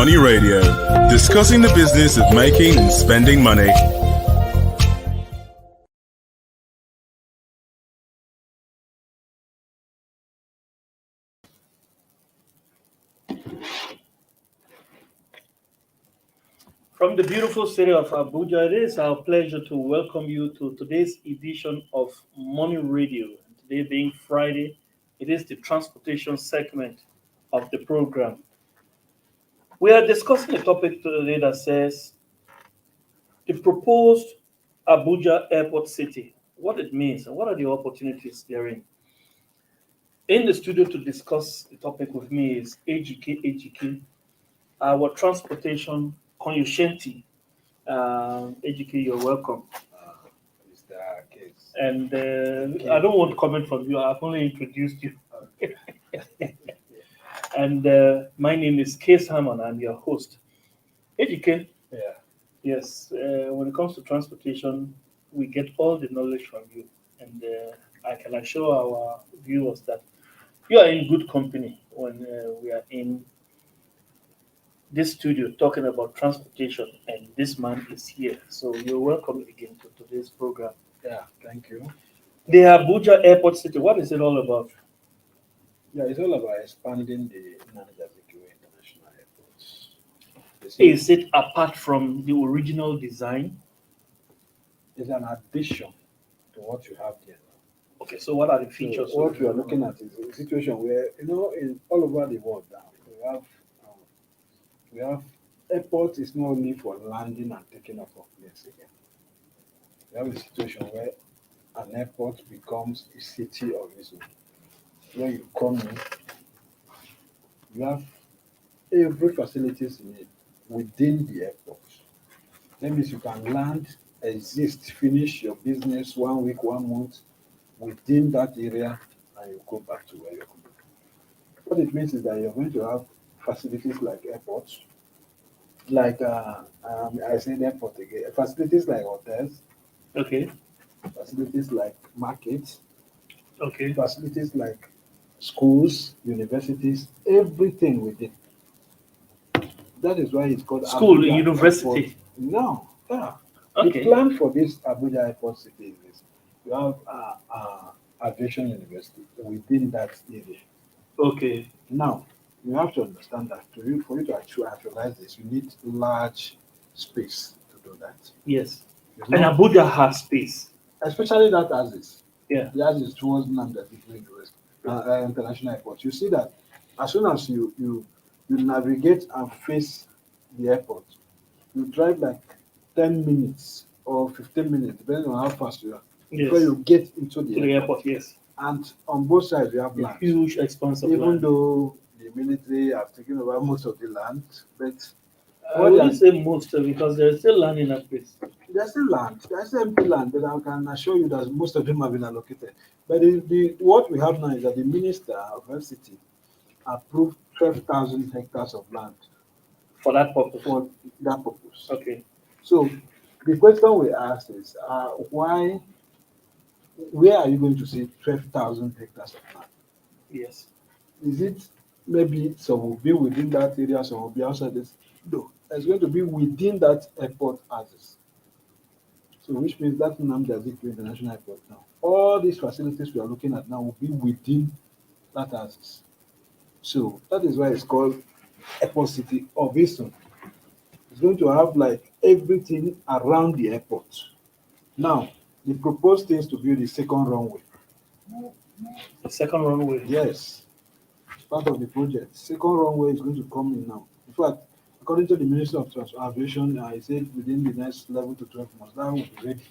Money Radio, discussing the business of making and spending money. From the beautiful city of Abuja, it is our pleasure to welcome you to today's edition of Money Radio. Today being Friday, it is the transportation segment of the program. We are discussing a topic today that says the proposed Abuja Airport City, what it means and what are the opportunities therein. In the studio to discuss the topic with me is AGK, our transportation consultant. AGK, you're welcome. Mr. Case. And I don't want comment from you. I've only introduced you. And my name is Case Hammond. I'm your host. AGK. Yeah. Yes. When it comes to transportation, we get all the knowledge from you, and I can assure our viewers that you are in good company when we are in this studio talking about transportation, and this man is here. So you're welcome again to today's program. Yeah, thank you. The Abuja Airport City, what is it all about? Yeah, it's all about expanding the Nnamdi Azikiwe International Airport. Is it apart from the original design? It's an addition to what you have there. Okay, so what are the features? So what we are looking at is a situation where, in all over the world now, we have airport is not only for landing and taking off of planes again. We have a situation where an airport becomes a city of its own. When you come in, you have every facilities in it within the airport. That means you can land, exist, finish your business 1 week, 1 month within that area, and you go back to where you're going. What it means is that you're going to have facilities like airports, like I said airport again, facilities like hotels, Okay, facilities like markets, okay. facilities like schools, universities, everything within. That is why it's called School, Abuja university. Airport. No, yeah. Okay. The plan for this Abuja Airport City is this. You have aviation university within that area. Okay. Now, you have to understand that for you to actualize this, you need large space to do that. Yes. You And know, Abuja has space. especially that ASIS. Yeah. The ASIS towards Nnamdi Azikiwe University, International Airport. You see that as soon as you navigate and face the airport, you drive like 10 minutes or 15 minutes, depending on how fast you are, Yes. before you get into To the airport, yes. And on both sides, you have A land. huge expanse of Even land. though the military have taken over most of the land, but I wouldn't say most because there's still land in that place. there's still land. There's still empty land, but I can assure you that most of them have been allocated. But what we have now is that the Minister of FCT approved 12,000 hectares of land For that purpose. for that purpose. Okay. So the question we ask is, where are you going to see 12,000 hectares of land? Yes. Is it maybe some will be within that area, some will be outside this? No, it's going to be within that airport access. So which means that Nnamdi Azikiwe International Airport now, all these facilities we are looking at now will be within that access. So that is why it's called Airport City of its own. It's going to have like everything around the airport. Now, the proposed thing is to build a second runway. The second runway. Yes, it's part of the project. Second runway is going to come in now. In fact, according to the Minister of Aviation, I said within the next 11 to 12 months, that will be ready.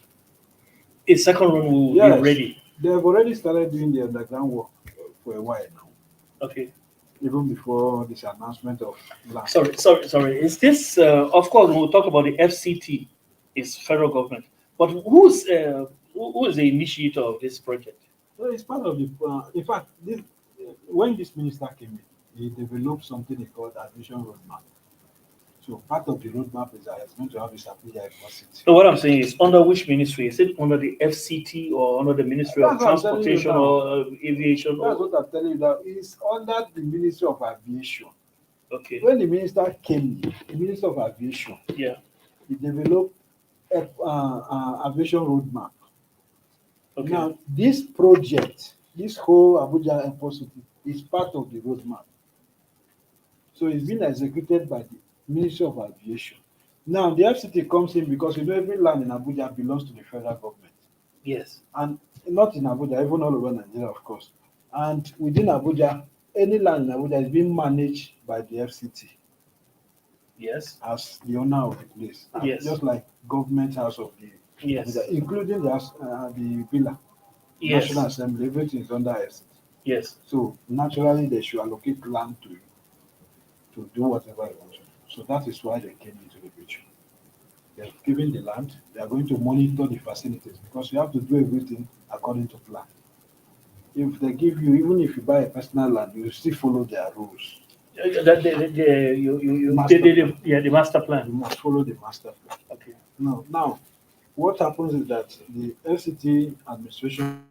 A second runway will Yes. be ready. They have already started doing the underground work for a while now, Okay. even before this announcement of land. Sorry. Is this, of course, when we talk about the FCT, it's federal government. But who is the initiator of this project? So it's part of the. In fact, when this minister came in, he developed something he called aviation roadmap. So part of the roadmap is that it's going to have this Abuja Airport City. So what I'm saying is, under which ministry? Is it under the FCT or under the Ministry of That's what I'm telling you Transportation now. or Aviation? That's Or what I'm telling you. That is under the Ministry of Aviation. Okay. When the minister came in, the Minister of Aviation, Yeah. he developed a aviation roadmap. Okay. Now, this project, this whole Abuja Airport City is part of the roadmap. So it's been executed by the Ministry of Aviation. Now, the FCT comes in because you know every land in Abuja belongs to the federal government. Yes. And not in Abuja, even all over Nigeria, of course. And within Abuja, any land in Abuja is being managed by the FCT Yes. as the owner of the place, Yes. just like government house of the Yes. Abuja, including the villa, National Yes. Assembly, everything is under FCT. Yes. So naturally, they should allocate land to do whatever they want to do. So that is why they came into the picture. They're given the land, they are going to monitor the facilities because you have to do everything according to plan. If they give you, even if you buy a personal land, you still follow their rules. That Master plan. yeah, the master You plan. must follow the master plan. Okay. Now, what happens is that the LCT administration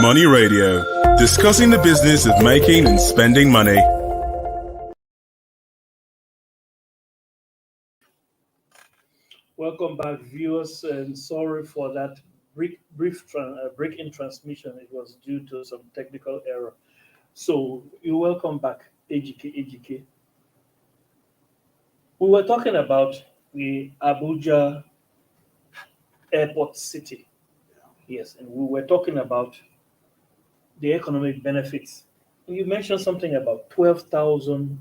Money Radio, discussing the business of making and spending money. Welcome back, viewers, and sorry for that break in transmission. It was due to some technical error. So you're welcome back, AGK. We were talking about the Abuja airport city. Yes, and we were talking about the economic benefits. You mentioned something about 12,000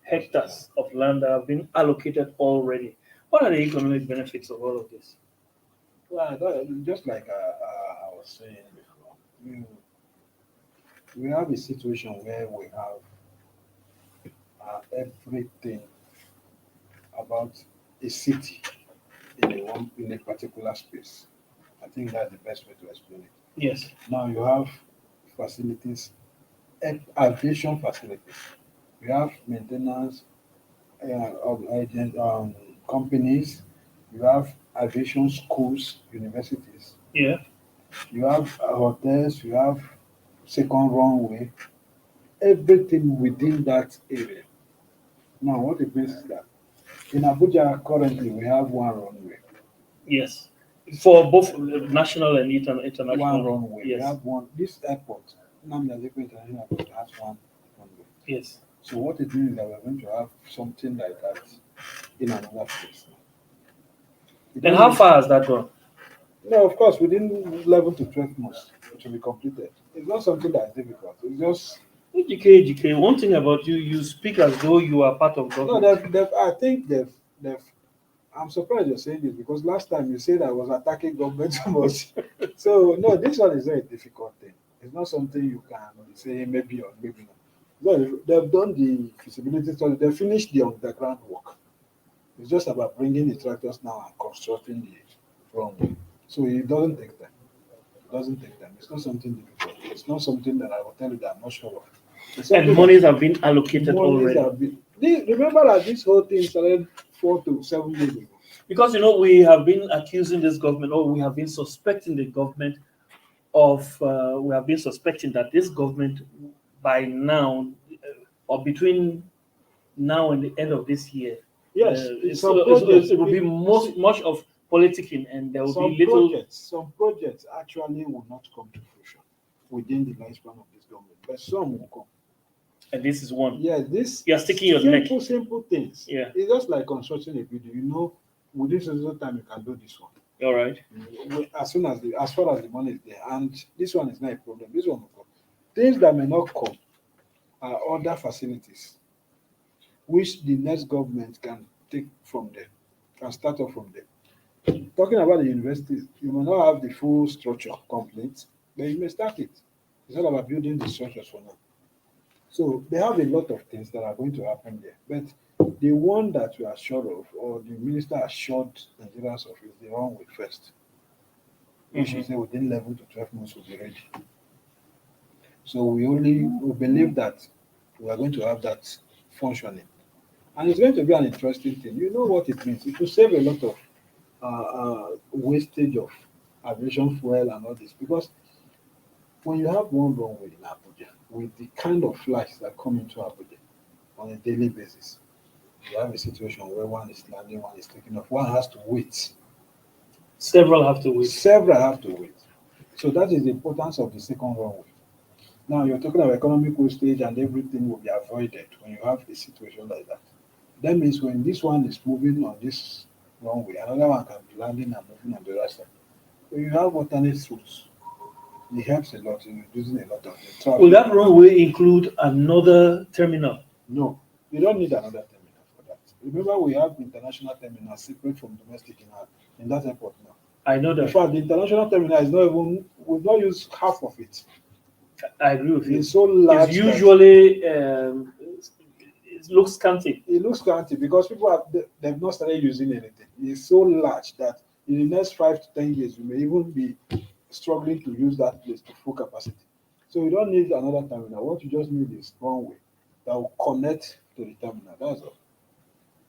hectares of land that have been allocated already. What are the economic benefits of all of this? Well, just like I was saying before, we have a situation where we have everything about a city in a particular space. I think that's the best way to explain it. Yes. Now you have facilities, aviation facilities. You have maintenance companies. You have aviation schools, universities. Yeah. You have hotels. You have second runway. Everything within that area. Now, what it means is that in Abuja currently we have one runway. Yes. For both national and international. One runway. We Yes. have one. This airport, Nnamdi Azikiwe International Airport, has one runway. Yes. So what it means is that we're going to have something like that in another place. And how far has that gone? No, of course, within 11 to 12 months, it will be completed. It's not something that is difficult. It's just AGK. One thing about you, you speak as though you are part of no. government. I think they've. I'm surprised you're saying this because last time you said I was attacking government so much. So no, this one is not a difficult thing. It's not something you can say maybe or maybe not. No, they've done the feasibility study. They finished the underground work. It's just about bringing the tractors now and constructing the runway. So it doesn't take time. It doesn't take time. It's not something difficult. It's not something that I will tell you that I'm not sure of. It's And something monies have been allocated monies already. have been. Remember that this whole thing started 4 to 7 years ago. Because we have been accusing this government, or we have been suspecting the government we have been suspecting that this government by now, or between now and the end of this year, Yes, it will be much of politicking, and there will be little. Some projects actually will not come to fruition within the lifespan of this government, but some will come. And this is one. Yes, this You're sticking your neck. simple things. Yeah. It's just like constructing a building. You know, with this time you can do this one. All right. As far as the money is there, and this one is not a problem. This one will come. Things that may not come are other facilities, which the next government can take from them, can start off from them. Talking about the universities, you may not have the full structure complete, but you may start it. It's all about building the structures for now. So they have a lot of things that are going to happen there. But the one that we are sure of, or the minister assured Nigerians of, is the runway first. Which is within 11 to 12 months will be ready. So we believe that we are going to have that functioning. And it's going to be an interesting thing. You know what it means. It will save a lot of wastage of aviation fuel and all this. Because when you have one runway in Abuja, with the kind of flights that come into Abuja on a daily basis, you have a situation where one is landing, one is taking off. One has to wait. Several have to wait. Several have to wait. So that is the importance of the second runway. Now you're talking about economic wastage and everything will be avoided when you have a situation like that. That means when this one is moving on this runway, another one can be landing and moving on the other side. When you have alternate routes, it helps a lot in reducing a lot of the traffic. Will that runway include another terminal? No, you don't need another terminal for that. Remember, we have international terminals separate from domestic in that airport now. I know that. In fact, the international terminal is not even, we've not used half of it. I agree with you. It's so large. It's usually it looks scanty. It looks scanty because they've not started using anything. It's so large that in the next 5 to 10 years, we may even be struggling to use that place to full capacity. So you don't need another terminal. What you just need is runway that will connect to the terminal. That's all.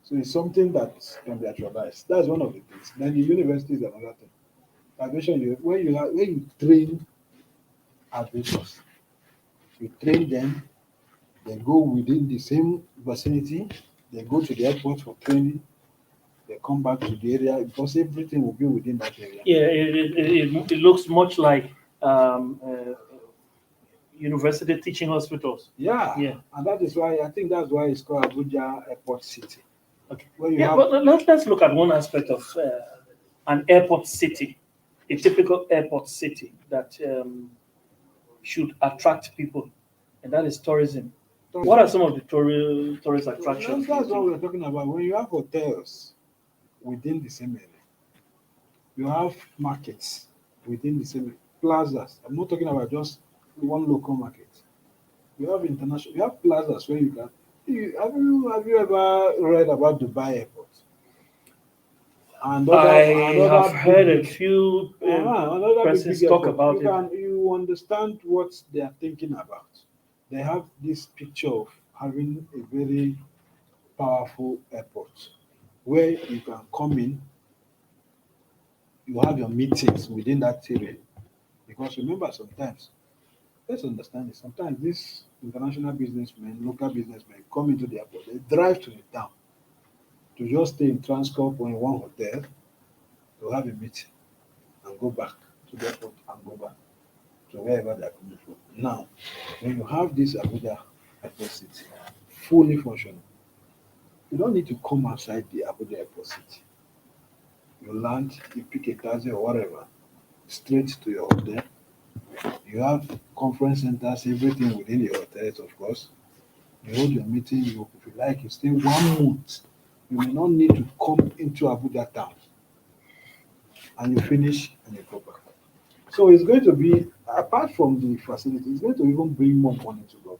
So it's something that can be actualized. That's one of the things. Then the university is another thing. Aviation, when you train aviators. You train them, they go within the same vicinity, they go to the airport for training, they come back to the area because everything will be within that area. Yeah, it looks much like university teaching hospitals. Yeah, Yeah. and that is why I think that's why it's called Abuja Airport City. Okay. Where you Yeah, have but let's look at one aspect of an airport city, a typical airport city that should attract people, and that is tourism. What are some of the tourist attractions you that's what think? we're talking about. When you have hotels within the same area, you have markets within the same plazas. I'm not talking about just one local market. You have international. You have plazas where you can. Have you ever read about Dubai Airport and I have other heard a big few another persons big talk airport? about it. You understand what they are thinking about. They have this picture of having a very powerful airport where you can come in, you have your meetings within that area. Because remember, sometimes, let's understand it, sometimes these international businessmen, local businessmen come into the airport, they drive to the town to just stay in Transcorp or in one hotel to have a meeting and go back to the airport and go back to wherever they're coming from. Now, when you have this Abuja airport city fully functional, you don't need to come outside the Abuja airport city. You land, you pick a taxi or whatever, straight to your hotel. You have conference centers, everything within your hotels, of course. You hold your meeting, if you like, you stay 1 month. You may not need to come into Abuja town and you finish and you go back. So it's going to be, apart from the facility, it's going to even bring more money to government.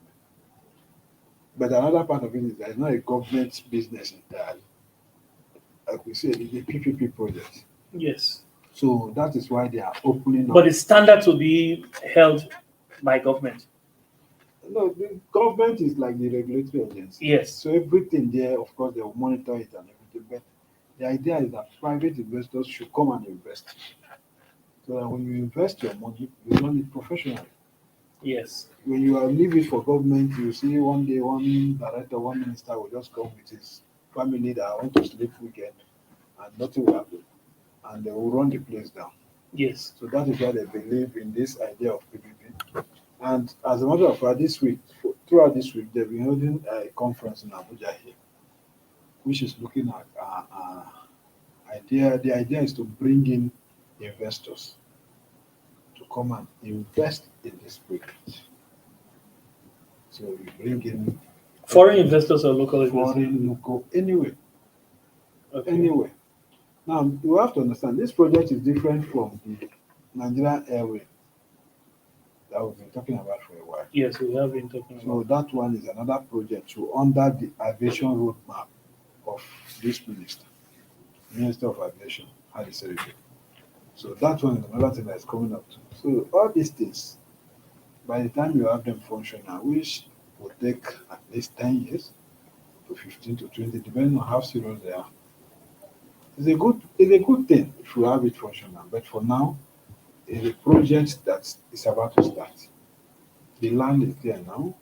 But another part of it is that it's not a government business entirely. Like we said, it's a PPP project. Yes, So that is why they are opening but up. the standard to be held by government. No, the government is like the regulatory agency. Yes, So everything there, of course, they will monitor it and everything. But the idea is that private investors should come and invest. So that when you invest your money, you run it professionally. yes, When you leave it for government, you see one day one director, one minister will just come with his family that want to sleep weekend and nothing will happen. And they will run the place down. yes. So that is why they believe in this idea of PPP. And as a matter of fact, this week, throughout this week, they've been holding a conference in Abuja here, which is looking at idea. The idea is to bring in investors to come and invest in this project. So you bring in Foreign investors or local investors? foreign, local, anywhere, Okay. anywhere. Now you have to understand this project is different from the Nigerian Airway that we've been talking about for a while. Yes, we have been talking So about. that one is another project to under the aviation roadmap of this minister, Minister of Aviation, Hadi Seriki. So that one is another thing that is coming up too. So all these things, by the time you have them functional, which will take at least 10 years to 15 to 20, depending on how serious they are. It's a good thing if you have it functional. But for now, it's a project that is about to start. The land is there now.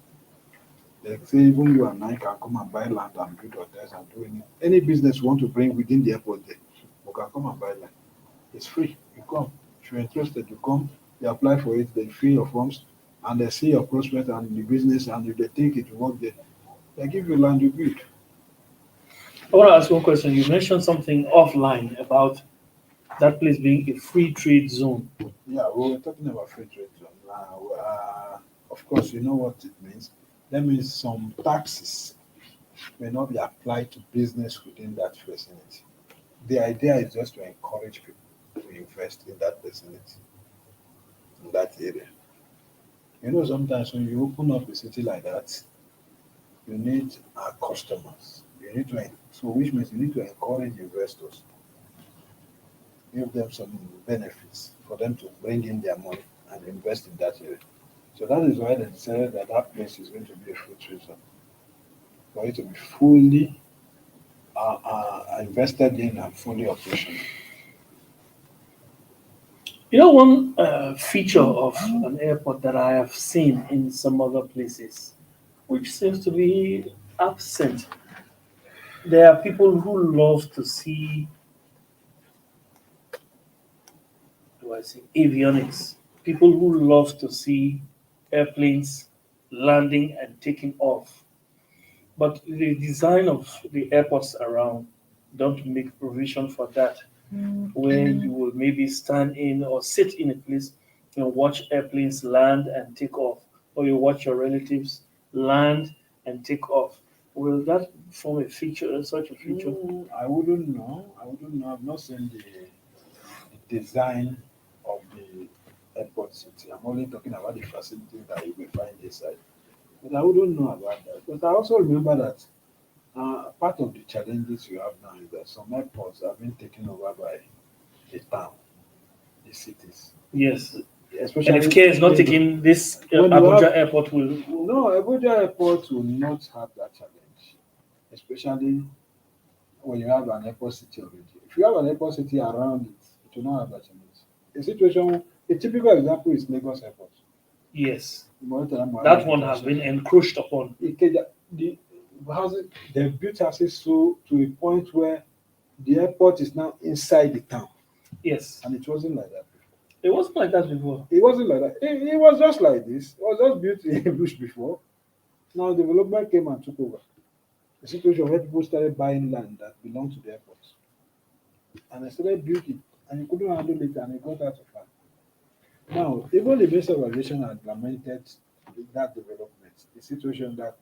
Like say even you and I can come and buy land and build hotels and do any business you want to bring within the airport there. You can come and buy land. It's free. You come. If you're interested, you come, you apply for it, they fill your forms, and they see your prospect and the business, and if they think it will work there, they give you land, you build. I want to ask one question. You mentioned something offline about that place being a free trade zone. Yeah, we were talking about free trade zone. Now, of course, you know what it means. That means some taxes may not be applied to business within that vicinity. The idea is just to encourage people to invest in that vicinity, in that area. You know, sometimes when you open up a city like that, you need customers. You need to, so which means you need to encourage investors, give them some benefits for them to bring in their money and invest in that area. So that is why they decided that that place is going to be a free trade zone for it to be fully invested in and fully operational. One feature of an airport that I have seen in some other places, which seems to be absent. There are people who love to see, do I say, avionics. People who love to see airplanes landing and taking off. But the design of the airports around don't make provision for that, where you will maybe stand in or sit in a place and watch airplanes land and take off, or you watch your relatives land and take off. Will that form a feature, such a feature? I wouldn't know. I wouldn't know. I've not seen the design of the airport city. I'm only talking about the facilities that you may find inside. But I wouldn't know about that. But I also remember that part of the challenges you have now is that some airports have been taken over by the town, the cities. Yes. And Especially if care is not taken, this when you Abuja have airport will. no, Abuja airport will not have that challenge, especially when you have an airport city already. If you have an airport city around it, it will not have that challenge. A typical example is Lagos Airport. Yes. Murtala That Mohammed one has been International. encroached upon. Ikeja, housing, they've built houses so to a point where the airport is now inside the town, Yes. and it wasn't like that before. It wasn't like that before. It wasn't like that. It was just like this. It was just built in a bush before. Now development came and took over. A situation where people started buying land that belonged to the airport, and they started building, and you couldn't handle it, and it got out of hand. Now, even the Minister of Aviation had lamented that development, the situation that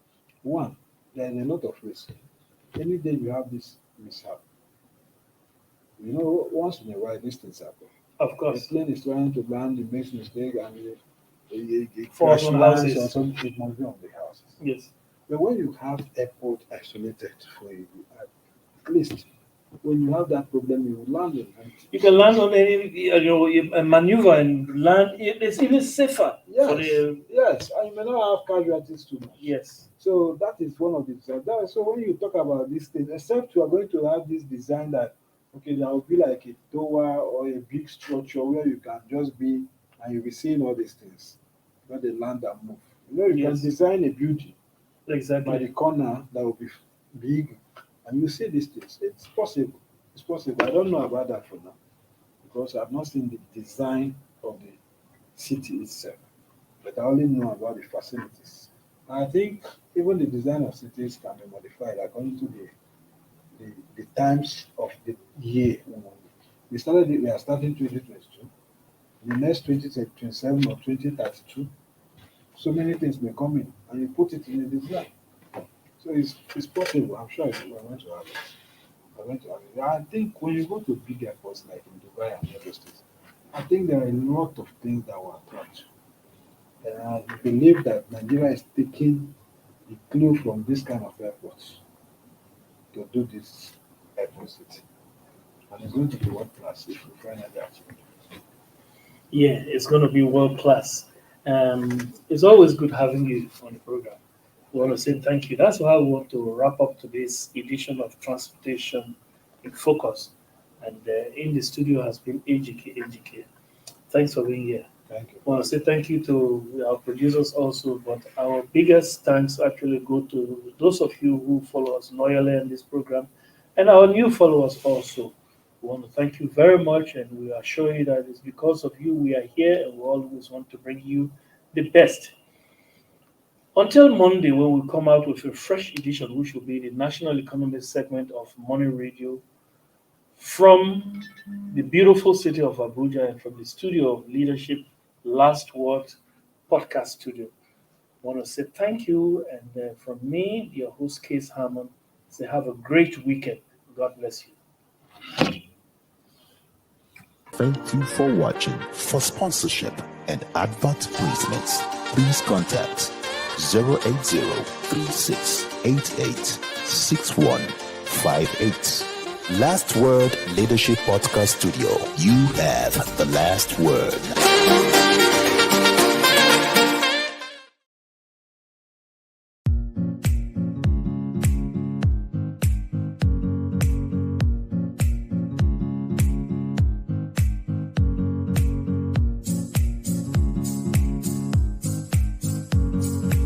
one, there is a lot of risk. Any day you have this mishap, once in a while these things happen. Of The course. plane is trying to land, it makes mistake, and it Falls crash on lands houses. or something. It must be on the houses. Yes. But when you have airport isolated for you, at least when you have that problem, you land in and You can land on any, maneuver and land. It's even safer for yes, the. yes, and you may not have casualties too much. Yes. So that is one of the design. So when you talk about these things, except you are going to have this design that okay, there will be like a tower or a big structure where you can just be and you'll be seeing all these things where they land and move. You can Yes. design a building by the Exactly. corner that will be big and you see these things. It's possible. It's possible. I don't know about that for now because I've not seen the design of the city itself, but I only know about the facilities. I think even the design of cities can be modified according to the times of the year. We are starting 2022. The next 2027 or 2032, so many things may come in and you put it in a design. So it's possible. I'm sure we're going to have it. We're going to have it. I think when you go to big airports like in Dubai and other states, I think there are a lot of things that will attract you. And I believe that Nigeria is taking the clue from this kind of airports to do this airport city. And it's going to be world class if we find out that. Yeah, it's going to be world class. It's always good having you on the program. We want to say thank you. That's why we want to wrap up today's edition of Transportation in Focus. And in the studio has been AGK. Thanks for being here. Thank you. I want to say thank you to our producers also, but our biggest thanks actually go to those of you who follow us loyally in this program and our new followers also. We want to thank you very much, and we assure you that it's because of you we are here, and we always want to bring you the best. Until Monday, when we come out with a fresh edition, which will be the national economic segment of Money Radio from the beautiful city of Abuja and from the studio of leadership, Last Word Podcast Studio. I want to say thank you, and from me, your host, Case Harmon, say have a great weekend. God bless you. Thank you for watching. For sponsorship and advert placements, please contact 080-3688-6158. Last Word Leadership Podcast Studio. You have the last word.